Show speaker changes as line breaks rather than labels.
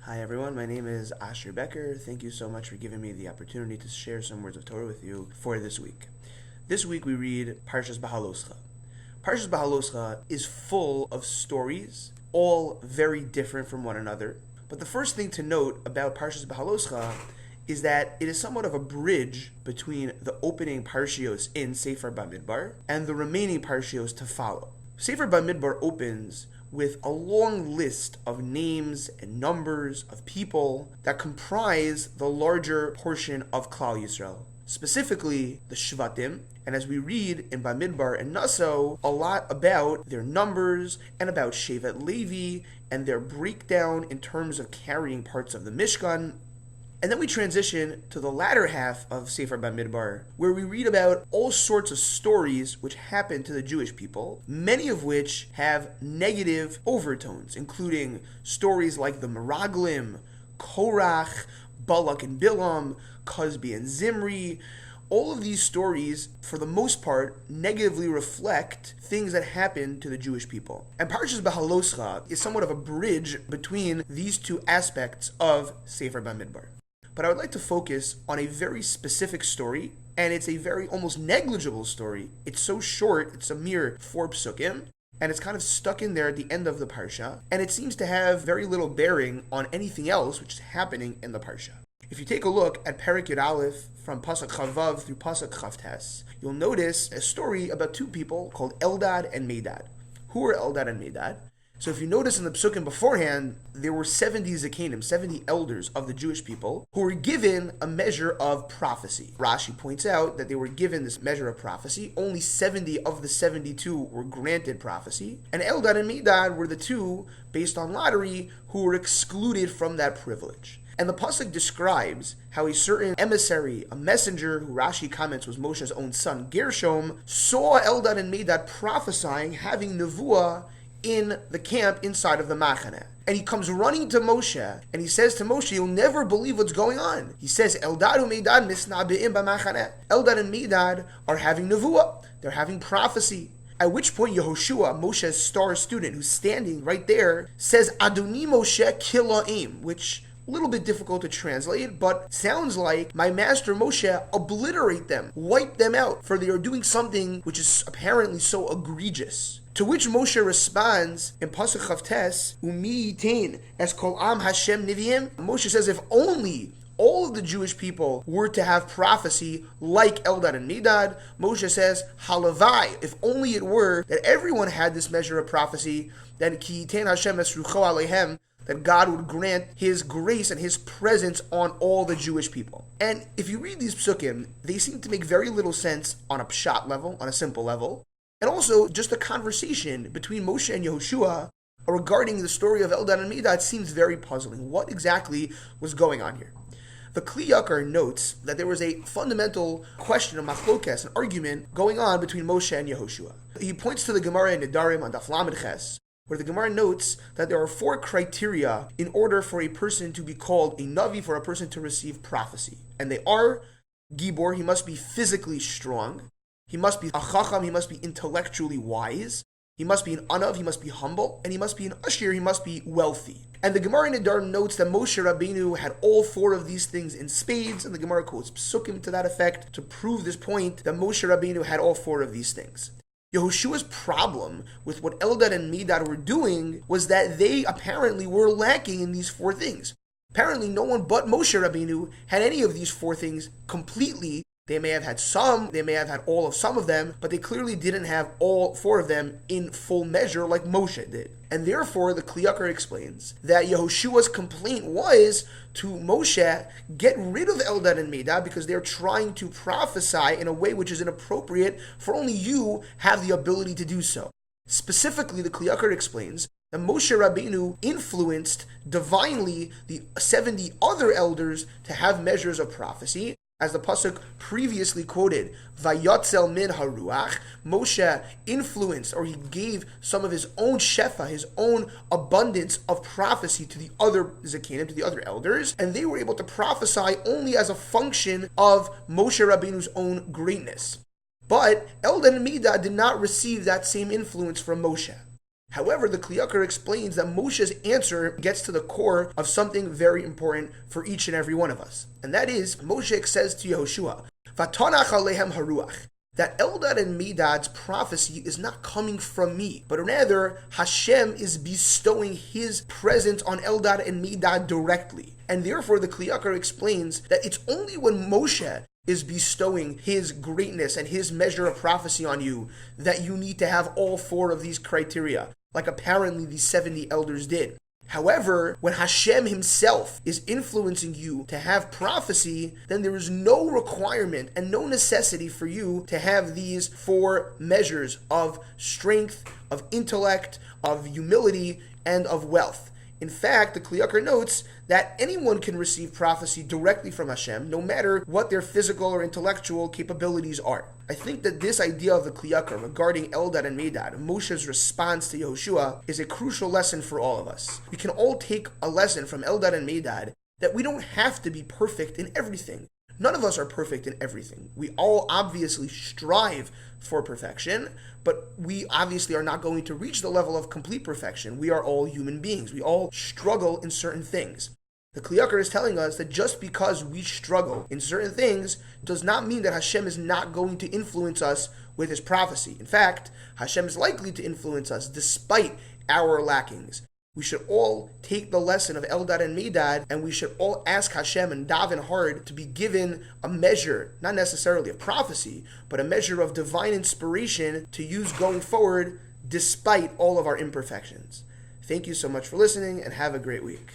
Hi everyone, my name is Becker. Thank you so much for giving me the opportunity to share some words of Torah with you for this week. This week we read Parshat Beha'alotcha. Parshat Beha'alotcha is full of stories, all very different from one another. But the first thing to note about Parshat Beha'alotcha is that it is somewhat of a bridge between the opening parshios in Sefer Bamidbar and the remaining parshios to follow. Sefer Bamidbar opens with a long list of names and numbers of people that comprise the larger portion of Klal Yisrael, specifically the Shvatim. And as we read in Bamidbar and Naso, a lot about their numbers and about Shevet Levi and their breakdown in terms of carrying parts of the Mishkan. And then we transition to the latter half of Sefer Bamidbar, where we read about all sorts of stories which happen to the Jewish people, many of which have negative overtones, including stories like the Meraglim, Korach, Balak and Bilam, Cosbi and Zimri. All of these stories, for the most part, negatively reflect things that happen to the Jewish people. And Parshat Beha'alotcha is somewhat of a bridge between these two aspects of Sefer Bamidbar. But I would like to focus on a very specific story, and it's a very almost negligible story. It's so short, it's a mere 4 psukim, and it's kind of stuck in there at the end of the parsha, and it seems to have very little bearing on anything else which is happening in the parsha. If you take a look at Perek Yud Aleph from Pasuk Chavav through Pasuk Chavtes, you'll notice a story about two people called Eldad and Medad. Who are Eldad and Medad? So if you notice in the psukim beforehand, there were 70 Zakanim, 70 elders of the Jewish people, who were given a measure of prophecy. Rashi points out that they were given this measure of prophecy. Only 70 of the 72 were granted prophecy. And Eldad and Medad were the two, based on lottery, who were excluded from that privilege. And the pasuk describes how a certain emissary, a messenger, who Rashi comments was Moshe's own son, Gershom, saw Eldad and Medad prophesying, having nevuah, in the camp inside of the Machane. And he comes running to Moshe, and he says to Moshe, you'll never believe what's going on. He says, Eldad and Medad misnabe'im b'machane. Eldad and Medad are having nevuah. They're having prophecy. At which point Yehoshua, Moshe's star student, who's standing right there, says, Adoni Moshe kila'im, which a little bit difficult to translate, but sounds like my master Moshe, obliterate them, wipe them out, for they are doing something which is apparently so egregious. To which Moshe responds in Pasuk Chavtes, Umi yitain es kol am Hashem nivim. Moshe says, if only all of the Jewish people were to have prophecy like Eldad and Medad, Moshe says, halavai, if only it were that everyone had this measure of prophecy, then ki yitain Hashem es rucho alehem, that God would grant His grace and His presence on all the Jewish people. And if you read these psukim, they seem to make very little sense on a pshat level, on a simple level. And also, just the conversation between Moshe and Yehoshua regarding the story of Eldad and Medad seems very puzzling. What exactly was going on here? The Kli Yakar notes that there was a fundamental question, a machlokes, an argument going on between Moshe and Yehoshua. He points to the Gemara in Nedarim on Daf Lamed Ches, where the Gemara notes that there are 4 criteria in order for a person to be called a Navi, for a person to receive prophecy. And they are Gibor, he must be physically strong. He must be a Chacham, he must be intellectually wise. He must be an Anav, he must be humble. And he must be an Ashir, he must be wealthy. And the Gemara in Nedarim notes that Moshe Rabbeinu had all 4 of these things in spades. And the Gemara quotes psukim to that effect to prove this point, that Moshe Rabbeinu had all 4 of these things. Yehoshua's problem with what Eldad and Medad were doing was that they apparently were lacking in these 4 things. Apparently no one but Moshe Rabbeinu had any of these 4 things completely. They may have had some, they may have had all of some of them, but they clearly didn't have all 4 of them in full measure like Moshe did. And therefore, the Kli Yakar explains that Yehoshua's complaint was to Moshe, get rid of Eldad and Medad because they're trying to prophesy in a way which is inappropriate, for only you have the ability to do so. Specifically, the Kli Yakar explains that Moshe Rabbeinu influenced divinely the 70 other elders to have measures of prophecy. As the pasuk previously quoted, Vayotzel min haruach, Moshe influenced, or he gave some of his own shefa, his own abundance of prophecy to the other zakanim, to the other elders, and they were able to prophesy only as a function of Moshe Rabbeinu's own greatness. But Eldad and Medad did not receive that same influence from Moshe. However, the Kli Yakar explains that Moshe's answer gets to the core of something very important for each and every one of us. And that is, Moshe says to Yehoshua, Vatanach alehem haruach, that Eldad and Medad's prophecy is not coming from me, but rather Hashem is bestowing His presence on Eldad and Medad directly. And therefore the Kli Yakar explains that it's only when Moshe is bestowing his greatness and his measure of prophecy on you that you need to have all four of these criteria, like apparently these 70 elders did. However, when Hashem himself is influencing you to have prophecy, then there is no requirement and no necessity for you to have these four measures of strength, of intellect, of humility, and of wealth. In fact, the Kli Yakar notes that anyone can receive prophecy directly from Hashem, no matter what their physical or intellectual capabilities are. I think that this idea of the Kli Yakar regarding Eldad and Medad, Moshe's response to Yehoshua, is a crucial lesson for all of us. We can all take a lesson from Eldad and Medad that we don't have to be perfect in everything. None of us are perfect in everything. We all obviously strive for perfection, but we obviously are not going to reach the level of complete perfection. We are all human beings. We all struggle in certain things. The Kli Yakar is telling us that just because we struggle in certain things does not mean that Hashem is not going to influence us with His prophecy. In fact, Hashem is likely to influence us despite our lackings. We should all take the lesson of Eldad and Medad, and we should all ask Hashem and daven hard to be given a measure, not necessarily of prophecy, but a measure of divine inspiration to use going forward despite all of our imperfections. Thank you so much for listening, and have a great week.